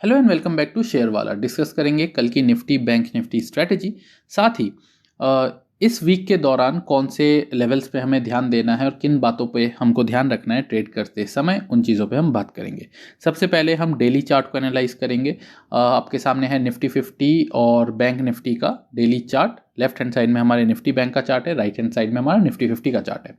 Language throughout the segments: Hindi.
Hello and welcome back to share वाला। डिस्कस करेंगे कल की निफ्टी बैंक निफ्टी स्ट्रेटजी, साथ ही इस वीक के दौरान कौन से लेवल्स पे हमें ध्यान देना है और किन बातों पे हमको ध्यान रखना है ट्रेड करते समय, उन चीज़ों पे हम बात करेंगे। सबसे पहले हम डेली चार्ट को एनालाइज करेंगे। आपके सामने है निफ्टी 50 और बैंक निफ्टी का daily chart. Left hand side में हमारे निफ्टी बैंक का चार्ट है, राइट हैंड साइड में हमारा निफ्टी 50 का चार्ट है।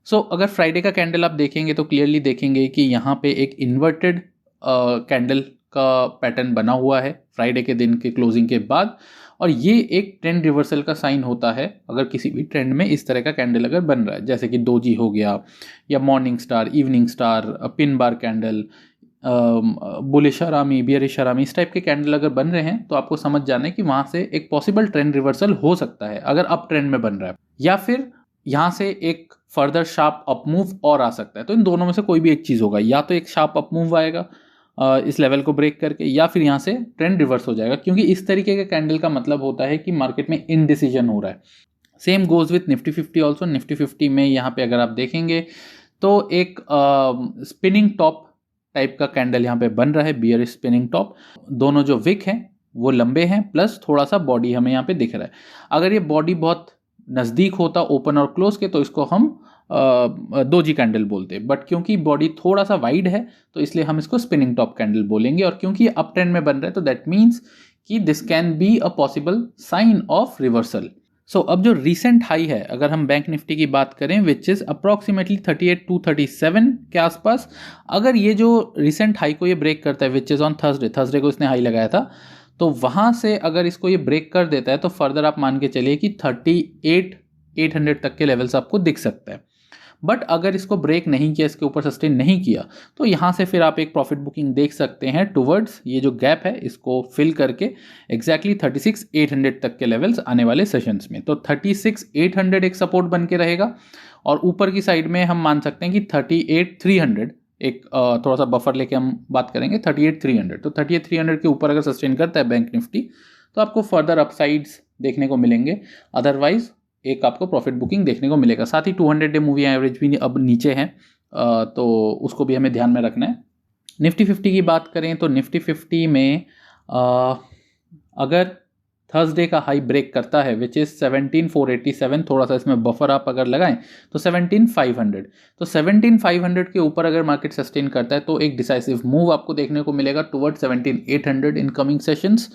सो अगर फ्राइडे का कैंडल आप देखेंगे तो क्लियरली देखेंगे कि यहाँ पे एक इन्वर्टेड कैंडल का पैटर्न बना हुआ है फ्राइडे के दिन के क्लोजिंग के बाद, और ये एक ट्रेंड रिवर्सल का साइन होता है अगर किसी भी ट्रेंड में इस तरह का कैंडल अगर बन रहा है, जैसे कि डोजी हो गया या morning star, evening star, pin bar candle, bullish हरामी, बियरिश हरामी, इस टाइप के कैंडल अगर बन रहे हैं तो आपको समझ जाना है कि वहाँ से एक पॉसिबल ट्रेंड रिवर्सल हो सकता है अगर अप ट्रेंड में बन रहा है, या फिर यहाँ से एक फर्दर शार्प अप मूव और आ सकता है। तो इन दोनों में से कोई भी एक चीज़ होगा, या तो एक शार्प अप मूव आएगा इस लेवल को ब्रेक करके, या फिर यहाँ से ट्रेंड रिवर्स हो जाएगा, क्योंकि इस तरीके के कैंडल का मतलब होता है कि मार्केट में इनडिसीजन हो रहा है। Same goes with Nifty 50 also. Nifty 50 में यहाँ पे अगर आप देखेंगे तो एक स्पिनिंग टॉप टाइप का कैंडल यहाँ पे बन रहा है, बियर स्पिनिंग टॉप। दोनों जो विक हैं वो लंबे हैं, प्लस थोड़ा सा बॉडी हमें यहाँ पे दिख रहा है। अगर ये बॉडी बहुत नज़दीक होता ओपन और क्लोज के तो इसको हम दोजी कैंडल बोलते, बट क्योंकि बॉडी थोड़ा सा वाइड है तो इसलिए हम इसको स्पिनिंग टॉप कैंडल बोलेंगे, और क्योंकि अप ट्रेंड में बन रहा है तो दैट मीन्स कि this can be a possible sign of reversal. So अब जो रिसेंट हाई है अगर हम बैंक निफ्टी की बात करें, विच इज़ अप्रॉक्सीमेटली 38,237 के आसपास, अगर ये जो रिसेंट हाई को ये ब्रेक करता है, विच इज़ ऑन थर्सडे को इसने हाई लगाया था, तो वहाँ से अगर इसको ये ब्रेक कर देता है तो फर्दर आप मान के चलिए कि 38,800 तक के लेवल्स आपको दिख सकता है। बट अगर इसको ब्रेक नहीं किया, इसके ऊपर सस्टेन नहीं किया, तो यहाँ से फिर आप एक प्रॉफिट बुकिंग देख सकते हैं टुवर्ड्स ये जो गैप है इसको फिल करके एग्जैक्टली 36,800 तक के लेवल्स आने वाले सेशंस में। तो 36,800 एक सपोर्ट बन के रहेगा, और ऊपर की साइड में हम मान सकते हैं कि 38,300 एक थोड़ा सा बफर लेके हम बात करेंगे 38,300। तो 38,300 के ऊपर अगर सस्टेन करता है बैंक निफ्टी तो आपको फर्दर अपसाइड्स देखने को मिलेंगे, अदरवाइज एक आपको प्रॉफिट बुकिंग देखने को मिलेगा। साथ ही 200 डे मूवी एवरेज भी अब नीचे है, तो उसको भी हमें ध्यान में रखना है। निफ्टी 50 की बात करें तो निफ्टी 50 में अगर थर्सडे का हाई ब्रेक करता है विच इज़ 17,487, थोड़ा सा इसमें बफर आप अगर लगाएं तो 17,500, तो 17,500 के ऊपर अगर मार्केट सस्टेन करता है तो एक डिसाइसिव मूव आपको देखने को मिलेगा टुवर्ड 17,800 इन कमिंग सेशंस।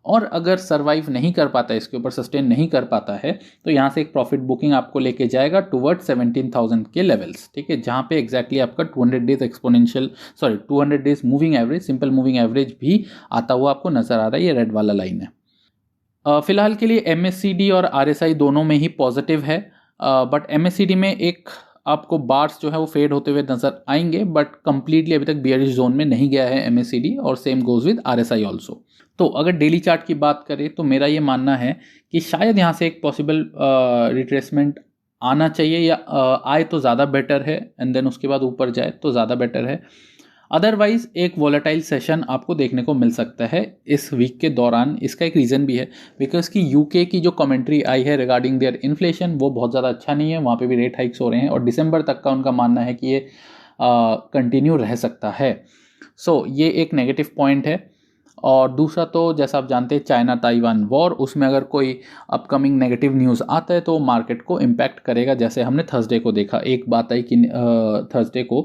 और अगर सर्वाइव नहीं कर पाता है, इसके ऊपर सस्टेन नहीं कर पाता है, तो यहाँ से एक प्रॉफिट बुकिंग आपको लेके जाएगा टुवर्ड 17,000 के लेवल्स, ठीक है, जहाँ पे एग्जैक्टली आपका 200 days exponential 200 days moving average, simple moving average भी आता हुआ आपको नजर आ रहा है। ये रेड वाला लाइन है। फिलहाल के लिए MACD और RSI दोनों में ही पॉजिटिव है, बट MACD में एक आपको बार्स जो है वो फेड होते हुए नजर आएंगे, बट कंप्लीटली अभी तक बियरिश जोन में नहीं गया है MACD, और same goes with RSI also. तो अगर डेली चार्ट की बात करें तो मेरा ये मानना है कि शायद यहाँ से एक पॉसिबल रिट्रेसमेंट आना चाहिए, या आए तो ज़्यादा बेटर है, एंड देन उसके बाद ऊपर जाए तो ज़्यादा बेटर है। अदरवाइज एक वॉलेटाइल सेशन आपको देखने को मिल सकता है इस वीक के दौरान। इसका एक रीज़न भी है, बिकॉज कि यूके की जो कमेंट्री आई है रिगार्डिंग देयर इन्फ्लेशन वो बहुत ज़्यादा अच्छा नहीं है, वहाँ पे भी रेट हाइक्स हो रहे हैं, और दिसंबर तक का उनका मानना है कि ये कंटिन्यू रह सकता है। सो ये एक नेगेटिव पॉइंट है। और दूसरा तो जैसा आप जानते हैं चाइना ताइवान वॉर, उसमें अगर कोई अपकमिंग नेगेटिव न्यूज़ आता है तो मार्केट को इम्पैक्ट करेगा, जैसे हमने थर्सडे को देखा। एक बात आई कि थर्सडे को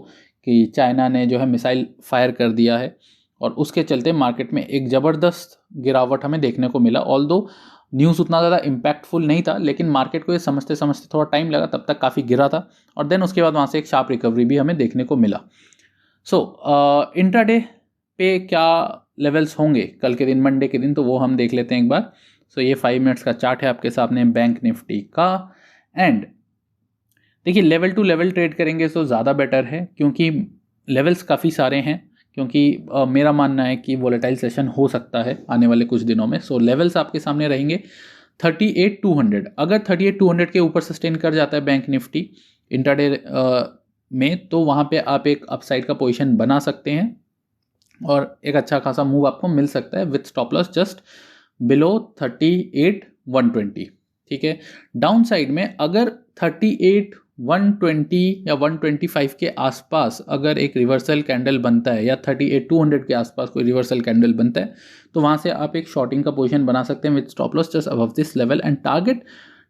कि चाइना ने जो है मिसाइल फायर कर दिया है, और उसके चलते मार्केट में एक ज़बरदस्त गिरावट हमें देखने को मिला। ऑल्दो न्यूज़ उतना ज़्यादा इम्पैक्टफुल नहीं था, लेकिन मार्केट को ये समझते समझते थोड़ा टाइम लगा, तब तक काफ़ी गिरा था, और देन उसके बाद वहाँ से एक शार्प रिकवरी भी हमें देखने को मिला। सो इंट्राडे पे क्या लेवल्स होंगे कल के दिन, मंडे के दिन, तो वो हम देख लेते हैं एक बार। सो ये 5 मिनट्स का चार्ट है आपके सामने बैंक निफ्टी का, एंड देखिए लेवल टू लेवल ट्रेड करेंगे तो ज़्यादा बेटर है, क्योंकि लेवल्स काफ़ी सारे हैं, क्योंकि मेरा मानना है कि वॉलेटाइल सेशन हो सकता है आने वाले कुछ दिनों में। सो लेवल्स आपके सामने रहेंगे 38,200। अगर 38,200 के ऊपर सस्टेन कर जाता है बैंक निफ्टी इंट्राडे में, तो वहाँ पे आप एक अपसाइड का पोजीशन बना सकते हैं, और एक अच्छा खासा मूव आपको मिल सकता है with stop loss just below 38,120, ठीक है। डाउन साइड में अगर 38 120 या 125 के आसपास अगर एक रिवर्सल कैंडल बनता है या 38,200 के आसपास कोई रिवर्सल कैंडल बनता है तो वहाँ से आप एक शॉर्टिंग का पोजीशन बना सकते हैं with stop loss just above this level and target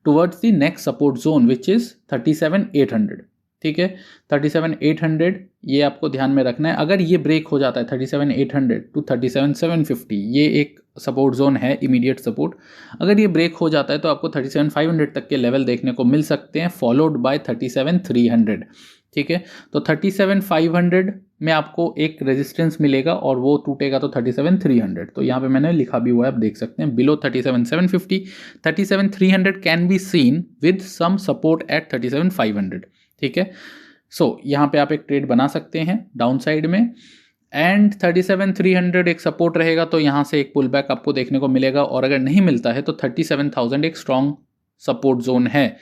towards the next support zone which is 37,800। ठीक है, 37,800 ये आपको ध्यान में रखना है। अगर ये ब्रेक हो जाता है 37,800 टू 37,750, ये एक सपोर्ट जोन है, इमीडिएट सपोर्ट। अगर ये ब्रेक हो जाता है तो आपको 37,500 तक के लेवल देखने को मिल सकते हैं, फॉलोड बाय 37,300। ठीक है, तो 37,500 में आपको एक रेजिस्टेंस मिलेगा और वो टूटेगा तो 37,300। तो यहाँ पे मैंने लिखा भी हुआ है, आप देख सकते हैं, below 37,750, 37,300 can be seen with some support at 37,500। ठीक है, सो यहाँ पे आप एक ट्रेड बना सकते हैं डाउन साइड में एंड 37,300 एक सपोर्ट रहेगा तो यहाँ से एक पुल बैक आपको देखने को मिलेगा, और अगर नहीं मिलता है तो 37,000 एक स्ट्रॉन्ग सपोर्ट जोन है।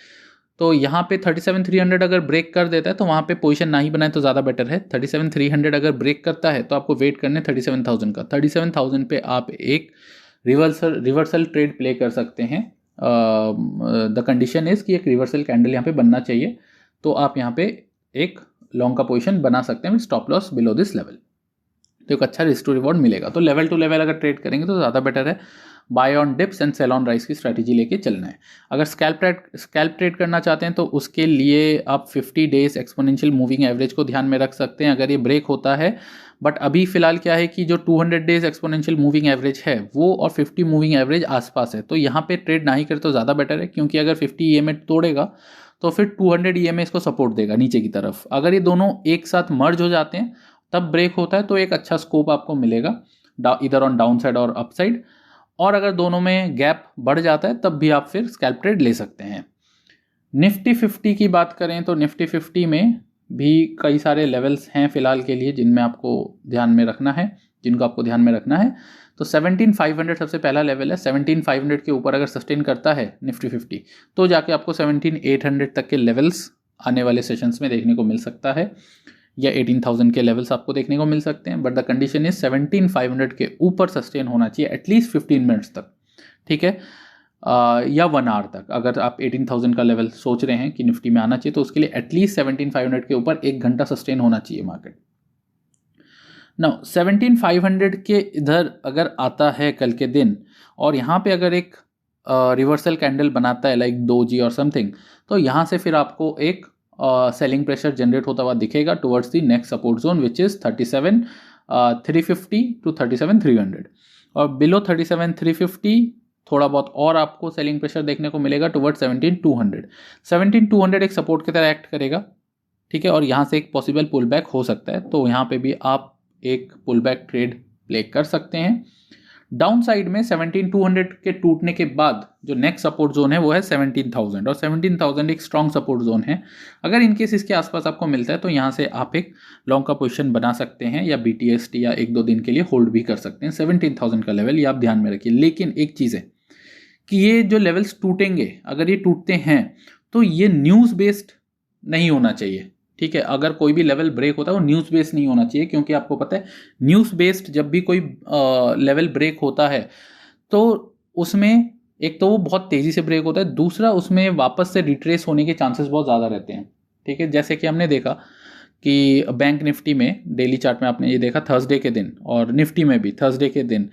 तो यहाँ पे 37,300 अगर ब्रेक कर देता है तो वहाँ पे पोजीशन ना ही बनाए तो ज़्यादा बेटर है। 37,300 अगर ब्रेक करता है तो आपको वेट करने 37,000 का। 37,000 पे आप एक रिवर्सल ट्रेड प्ले कर सकते हैं। द कंडीशन इज़ कि एक रिवर्सल कैंडल यहाँ पे बनना चाहिए, तो आप यहाँ पे एक लॉन्ग का पोजीशन बना सकते हैं stop loss below this level, तो एक अच्छा रिस्क टू रिवॉर्ड मिलेगा। तो लेवल टू लेवल अगर ट्रेड करेंगे तो ज़्यादा बेटर है। Buy on dips and sell on rise की स्ट्रैटेजी लेके चलना है। अगर स्कैल्प ट्रेड करना चाहते हैं तो उसके लिए आप 50 डेज एक्सपोनेंशियल मूविंग एवरेज को ध्यान में रख सकते हैं अगर ये ब्रेक होता है। बट अभी फिलहाल क्या है कि जो 200 डेज एक्सपोनेंशियल मूविंग एवरेज है वो और 50 मूविंग एवरेज आसपास है, तो यहाँ पे ट्रेड ना ही करे तो ज़्यादा बेटर है, क्योंकि अगर 50 EMA तोड़ेगा तो फिर 200 EMA इसको सपोर्ट देगा नीचे की तरफ। अगर ये दोनों एक साथ मर्ज हो जाते हैं तब ब्रेक होता है तो एक अच्छा स्कोप आपको मिलेगा इधर ऑन डाउन साइड और अप साइड, और अगर दोनों में गैप बढ़ जाता है तब भी आप फिर स्कैल्प ट्रेड ले सकते हैं। निफ्टी 50 की बात करें तो निफ्टी 50 में भी कई सारे लेवल्स हैं फिलहाल के लिए जिनको आपको ध्यान में रखना है। तो 17,500 सबसे पहला लेवल है। 17,500 के ऊपर अगर सस्टेन करता है निफ्टी 50 तो जाके आपको 17,800 तक के लेवल्स आने वाले सेशंस में देखने को मिल सकता है, या 18,000 के लेवल्स आपको देखने को मिल सकते हैं। बट द कंडीशन इज 17,500 के ऊपर सस्टेन होना चाहिए एटलीस्ट 15 मिनट्स तक। ठीक है, या 1 आवर तक। अगर आप 18,000 का लेवल सोच रहे हैं कि निफ्टी में आना चाहिए तो उसके लिए एटलीस्ट 17,500 के ऊपर 1 घंटा सस्टेन होना चाहिए मार्केट। नाउ 17,500 के इधर अगर आता है कल के दिन और यहाँ पे अगर एक रिवर्सल कैंडल बनाता है लाइक डोजी और समथिंग, तो यहाँ से फिर आपको एक सेलिंग प्रेशर जनरेट होता हुआ दिखेगा towards the next support zone which is 37,350 to 37,300, और बिलो 37,350 थोड़ा बहुत और आपको सेलिंग प्रेशर देखने को मिलेगा टुवर्ड्स 17,200। 17,200 एक सपोर्ट की तरह एक्ट करेगा। ठीक है, और यहाँ से एक पॉसिबल पुल बैक हो सकता है, तो यहाँ पे भी आप एक पुल बैक ट्रेड प्ले कर सकते हैं। डाउन साइड में 17,200 के टूटने के बाद जो नेक्स्ट सपोर्ट जोन है वो है 17,000, और 17,000 एक स्ट्रॉन्ग सपोर्ट जोन है। अगर इनकेस इसके आसपास आपको मिलता है तो यहाँ से आप एक लॉन्ग का पोजीशन बना सकते हैं, या BTST या 1-2 दिन के लिए होल्ड भी कर सकते हैं। 17,000 का लेवल ये आप ध्यान में रखिए। लेकिन एक चीज़ है कि ये जो लेवल्स टूटेंगे, अगर ये टूटते हैं तो ये न्यूज़ बेस्ड नहीं होना चाहिए। ठीक है, अगर कोई भी लेवल ब्रेक होता है वो न्यूज़ बेस्ड नहीं होना चाहिए, क्योंकि आपको पता है न्यूज़ बेस्ड जब भी कोई लेवल ब्रेक होता है तो उसमें एक तो वो बहुत तेज़ी से ब्रेक होता है, दूसरा उसमें वापस से रिट्रेस होने के चांसेस बहुत ज़्यादा रहते हैं। ठीक है, जैसे कि हमने देखा कि बैंक निफ्टी में डेली चार्ट में आपने ये देखा थर्सडे के दिन, और निफ्टी में भी थर्सडे के दिन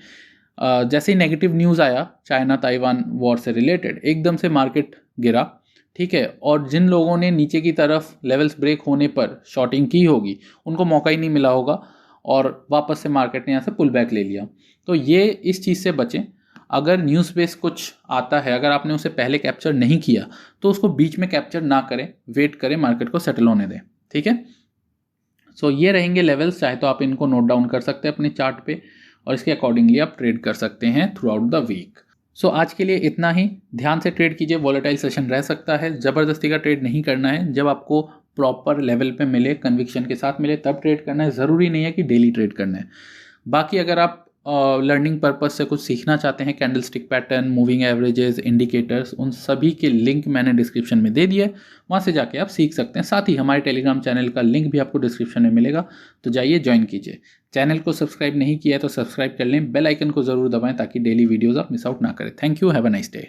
जैसे ही नेगेटिव न्यूज़ आया चाइना ताइवान वॉर से रिलेटेड, एकदम से मार्केट गिरा। ठीक है, और जिन लोगों ने नीचे की तरफ लेवल्स ब्रेक होने पर शॉर्टिंग की होगी उनको मौका ही नहीं मिला होगा, और वापस से मार्केट ने यहाँ से पुल बैक ले लिया। तो ये इस चीज़ से बचें। अगर न्यूज़ बेस कुछ आता है, अगर आपने उसे पहले कैप्चर नहीं किया तो उसको बीच में कैप्चर ना करें, वेट करें, मार्केट को सेटल होने दें। ठीक है, सो ये रहेंगे लेवल्स। चाहे तो आप इनको नोट डाउन कर सकते हैं अपने चार्ट पे, और इसके अकॉर्डिंगली आप ट्रेड कर सकते हैं थ्रू आउट द वीक। सो आज के लिए इतना ही। ध्यान से ट्रेड कीजिए, वॉलेटाइल सेशन रह सकता है, ज़बरदस्ती का ट्रेड नहीं करना है। जब आपको प्रॉपर लेवल पे मिले, कन्विक्शन के साथ मिले, तब ट्रेड करना है। ज़रूरी नहीं है कि डेली ट्रेड करना है। बाकी अगर आप लर्निंग पर्पस से कुछ सीखना चाहते हैं, candle stick pattern, moving averages, indicators, उन सभी के लिंक मैंने डिस्क्रिप्शन में दे दिया है, वहाँ से जाके आप सीख सकते हैं। साथ ही हमारे टेलीग्राम चैनल का लिंक भी आपको डिस्क्रिप्शन में मिलेगा, तो जाइए ज्वाइन कीजिए। चैनल को सब्सक्राइब नहीं किया है तो सब्सक्राइब कर लें, बेल आइकन को ज़रूर दबाएं ताकि डेली वीडियोज़ आप मिस आउट ना करें। Thank you, have a nice day.